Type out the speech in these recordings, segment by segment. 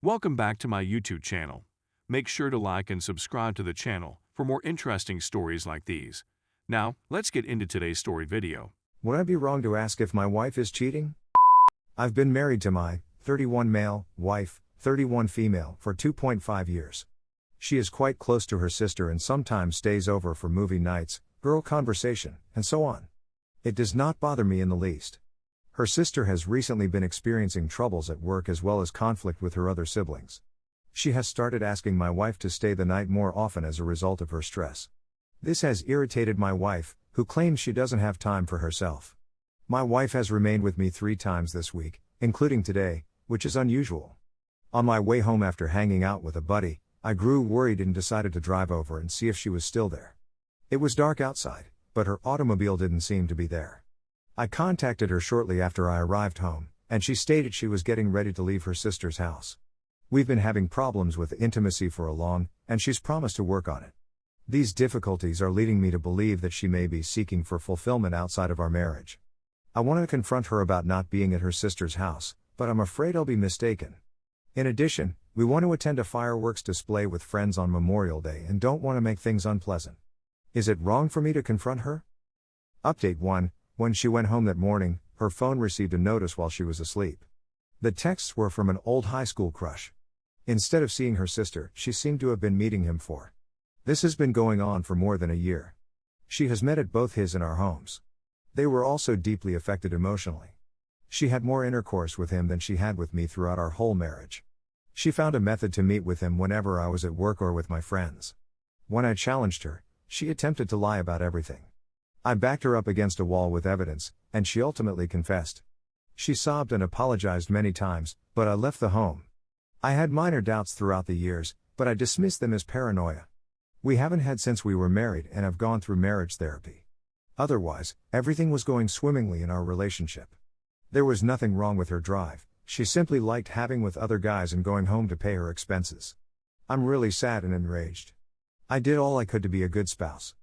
Welcome back to my YouTube channel. Make sure to like and subscribe to the channel for more interesting stories like these. Now, let's get into today's story video. Would I be wrong to ask if my wife is cheating? I've been married to my 31 male wife, 31 female, for 2.5 years. She is quite close to her sister and sometimes stays over for movie nights, girl conversation, and so on. It does not bother me in the least. Her sister has recently been experiencing troubles at work as well as conflict with her other siblings. She has started asking my wife to stay the night more often as a result of her stress. This has irritated my wife, who claims she doesn't have time for herself. My wife has remained with me 3 times this week, including today, which is unusual. On my way home after hanging out with a buddy, I grew worried and decided to drive over and see if she was still there. It was dark outside, but her automobile didn't seem to be there. I contacted her shortly after I arrived home, and she stated she was getting ready to leave her sister's house. We've been having problems with intimacy for a long, and she's promised to work on it. These difficulties are leading me to believe that she may be seeking for fulfillment outside of our marriage. I want to confront her about not being at her sister's house, but I'm afraid I'll be mistaken. In addition, we want to attend a fireworks display with friends on Memorial Day and don't want to make things unpleasant. Is it wrong for me to confront her? Update 1. When she went home that morning, her phone received a notice while she was asleep. The texts were from an old high school crush. Instead of seeing her sister, she seemed to have been meeting him for. This has been going on for more than a year. She has met at both his and our homes. They were also deeply affected emotionally. She had more intercourse with him than she had with me throughout our whole marriage. She found a method to meet with him whenever I was at work or with my friends. When I challenged her, she attempted to lie about everything. I backed her up against a wall with evidence, and she ultimately confessed. She sobbed and apologized many times, but I left the home. I had minor doubts throughout the years, but I dismissed them as paranoia. We haven't had since we were married and have gone through marriage therapy. Otherwise, everything was going swimmingly in our relationship. There was nothing wrong with her drive, she simply liked having with other guys and going home to pay her expenses. I'm really sad and enraged. I did all I could to be a good spouse.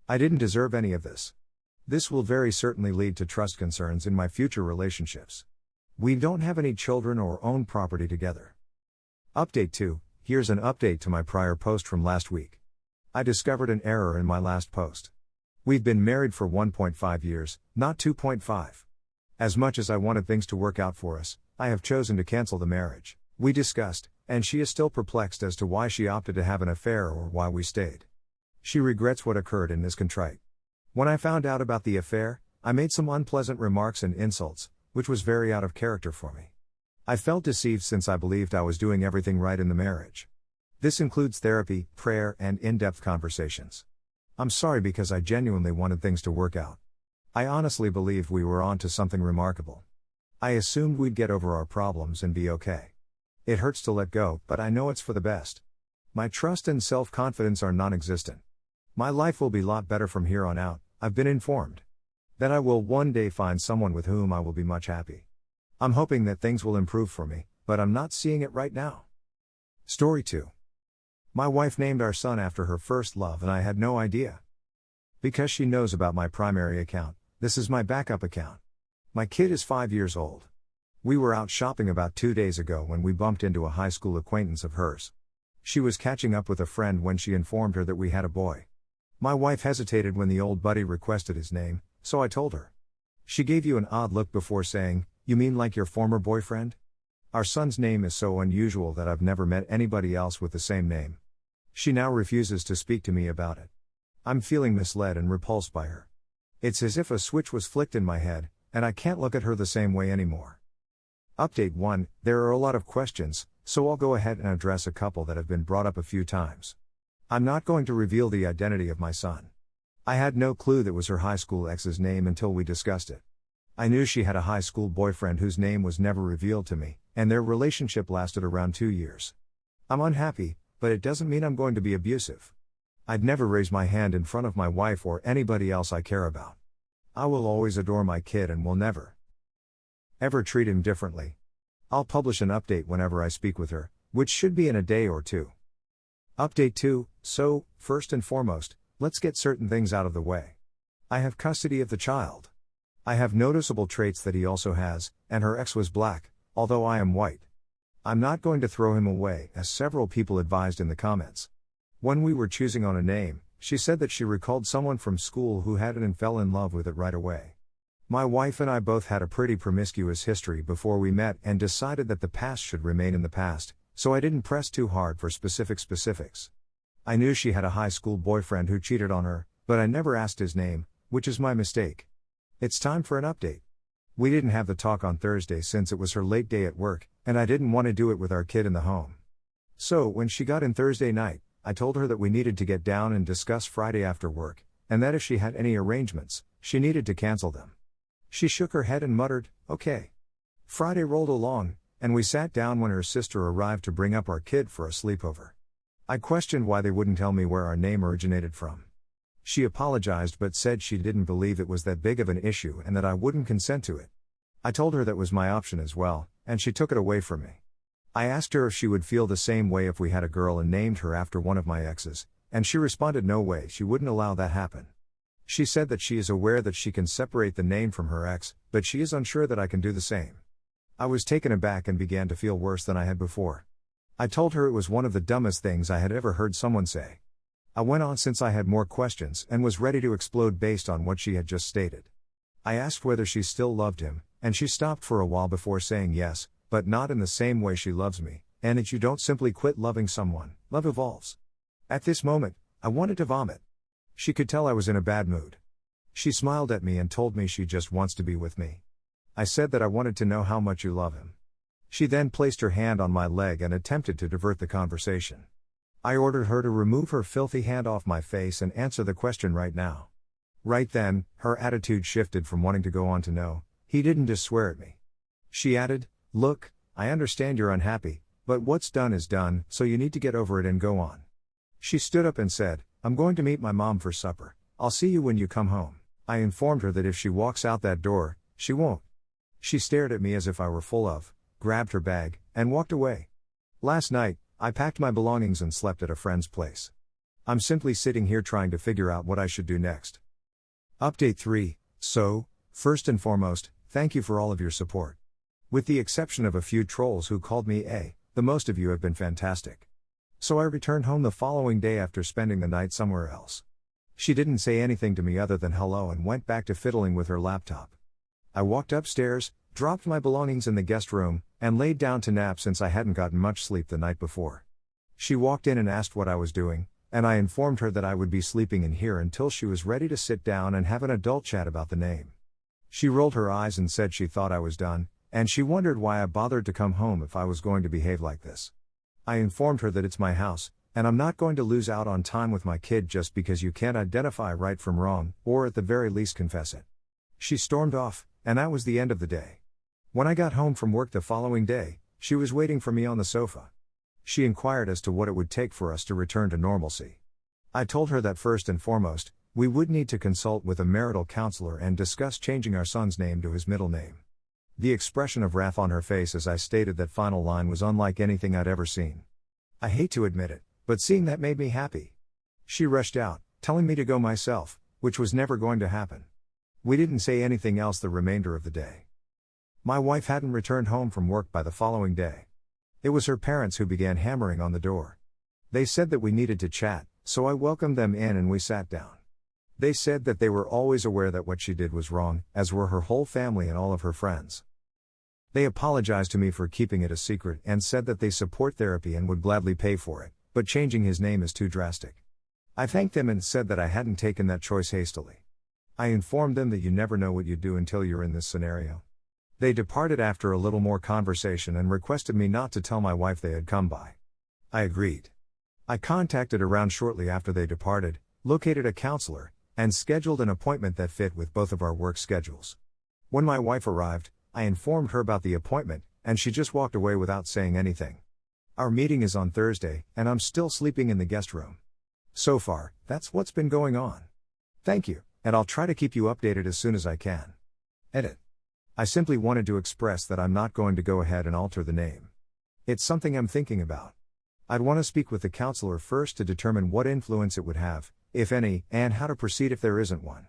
I didn't deserve any of this. This will very certainly lead to trust concerns in my future relationships. We don't have any children or own property together. Update 2. Here's an update to my prior post from last week. I discovered an error in my last post. We've been married for 1.5 years, not 2.5. As much as I wanted things to work out for us, I have chosen to cancel the marriage. We discussed, and she is still perplexed as to why she opted to have an affair or why we stayed. She regrets what occurred and is contrite. When I found out about the affair, I made some unpleasant remarks and insults, which was very out of character for me. I felt deceived since I believed I was doing everything right in the marriage. This includes therapy, prayer, and in-depth conversations. I'm sorry because I genuinely wanted things to work out. I honestly believed we were on to something remarkable. I assumed we'd get over our problems and be okay. It hurts to let go, but I know it's for the best. My trust and self-confidence are non-existent. My life will be a lot better from here on out, I've been informed. That I will one day find someone with whom I will be much happy. I'm hoping that things will improve for me, but I'm not seeing it right now. Story 2. My wife named our son after her first love and I had no idea. Because she knows about my primary account, this is my backup account. My kid is 5 years old. We were out shopping about 2 days ago when we bumped into a high school acquaintance of hers. She was catching up with a friend when she informed her that we had a boy. My wife hesitated when the old buddy requested his name, so I told her. She gave you an odd look before saying, "You mean like your former boyfriend?" Our son's name is so unusual that I've never met anybody else with the same name. She now refuses to speak to me about it. I'm feeling misled and repulsed by her. It's as if a switch was flicked in my head, and I can't look at her the same way anymore. Update 1. There are a lot of questions, so I'll go ahead and address a couple that have been brought up a few times. I'm not going to reveal the identity of my son. I had no clue that was her high school ex's name until we discussed it. I knew she had a high school boyfriend whose name was never revealed to me, and their relationship lasted around 2 years. I'm unhappy, but it doesn't mean I'm going to be abusive. I'd never raise my hand in front of my wife or anybody else I care about. I will always adore my kid and will never, ever treat him differently. I'll publish an update whenever I speak with her, which should be in a day or two. Update 2. So, first and foremost, let's get certain things out of the way. I have custody of the child. I have noticeable traits that he also has, and her ex was black, although I am white. I'm not going to throw him away, as several people advised in the comments. When we were choosing on a name, she said that she recalled someone from school who had it and fell in love with it right away. My wife and I both had a pretty promiscuous history before we met and decided that the past should remain in the past, so I didn't press too hard for specifics. I knew she had a high school boyfriend who cheated on her, but I never asked his name, which is my mistake. It's time for an update. We didn't have the talk on Thursday since it was her late day at work, and I didn't want to do it with our kid in the home. So, when she got in Thursday night, I told her that we needed to get down and discuss Friday after work, and that if she had any arrangements, she needed to cancel them. She shook her head and muttered, "Okay." Friday rolled along, and we sat down when her sister arrived to bring up our kid for a sleepover. I questioned why they wouldn't tell me where our name originated from. She apologized but said she didn't believe it was that big of an issue and that I wouldn't consent to it. I told her that was my option as well, and she took it away from me. I asked her if she would feel the same way if we had a girl and named her after one of my exes, and she responded no way, she wouldn't allow that happen. She said that she is aware that she can separate the name from her ex, but she is unsure that I can do the same. I was taken aback and began to feel worse than I had before. I told her it was one of the dumbest things I had ever heard someone say. I went on since I had more questions and was ready to explode based on what she had just stated. I asked whether she still loved him, and she stopped for a while before saying yes, but not in the same way she loves me, and that you don't simply quit loving someone, love evolves. At this moment, I wanted to vomit. She could tell I was in a bad mood. She smiled at me and told me she just wants to be with me. I said that I wanted to know how much you love him. She then placed her hand on my leg and attempted to divert the conversation. I ordered her to remove her filthy hand off my face and answer the question right now. Right then, her attitude shifted from wanting to go on to no, he didn't just swear at me. She added, "Look, I understand you're unhappy, but what's done is done, so you need to get over it and go on." She stood up and said, "I'm going to meet my mom for supper, I'll see you when you come home." I informed her that if she walks out that door, she won't. She stared at me as if I were full of, grabbed her bag, and walked away. Last night, I packed my belongings and slept at a friend's place. I'm simply sitting here trying to figure out what I should do next. Update 3. So, first and foremost, thank you for all of your support. With the exception of a few trolls who called me the most of you have been fantastic. So I returned home the following day after spending the night somewhere else. She didn't say anything to me other than hello and went back to fiddling with her laptop. I walked upstairs, dropped my belongings in the guest room, and laid down to nap since I hadn't gotten much sleep the night before. She walked in and asked what I was doing, and I informed her that I would be sleeping in here until she was ready to sit down and have an adult chat about the name. She rolled her eyes and said she thought I was done, and she wondered why I bothered to come home if I was going to behave like this. I informed her that it's my house, and I'm not going to lose out on time with my kid just because you can't identify right from wrong, or at the very least confess it. She stormed off, and that was the end of the day. When I got home from work the following day, she was waiting for me on the sofa. She inquired as to what it would take for us to return to normalcy. I told her that first and foremost, we would need to consult with a marital counselor and discuss changing our son's name to his middle name. The expression of wrath on her face as I stated that final line was unlike anything I'd ever seen. I hate to admit it, but seeing that made me happy. She rushed out, telling me to go myself, which was never going to happen. We didn't say anything else the remainder of the day. My wife hadn't returned home from work by the following day. It was her parents who began hammering on the door. They said that we needed to chat, so I welcomed them in and we sat down. They said that they were always aware that what she did was wrong, as were her whole family and all of her friends. They apologized to me for keeping it a secret and said that they support therapy and would gladly pay for it, but changing his name is too drastic. I thanked them and said that I hadn't taken that choice hastily. I informed them that you never know what you do until you're in this scenario. They departed after a little more conversation and requested me not to tell my wife they had come by. I agreed. I contacted around shortly after they departed, located a counselor, and scheduled an appointment that fit with both of our work schedules. When my wife arrived, I informed her about the appointment, and she just walked away without saying anything. Our meeting is on Thursday, and I'm still sleeping in the guest room. So far, that's what's been going on. Thank you, and I'll try to keep you updated as soon as I can. Edit. I simply wanted to express that I'm not going to go ahead and alter the name. It's something I'm thinking about. I'd want to speak with the counselor first to determine what influence it would have, if any, and how to proceed if there isn't one.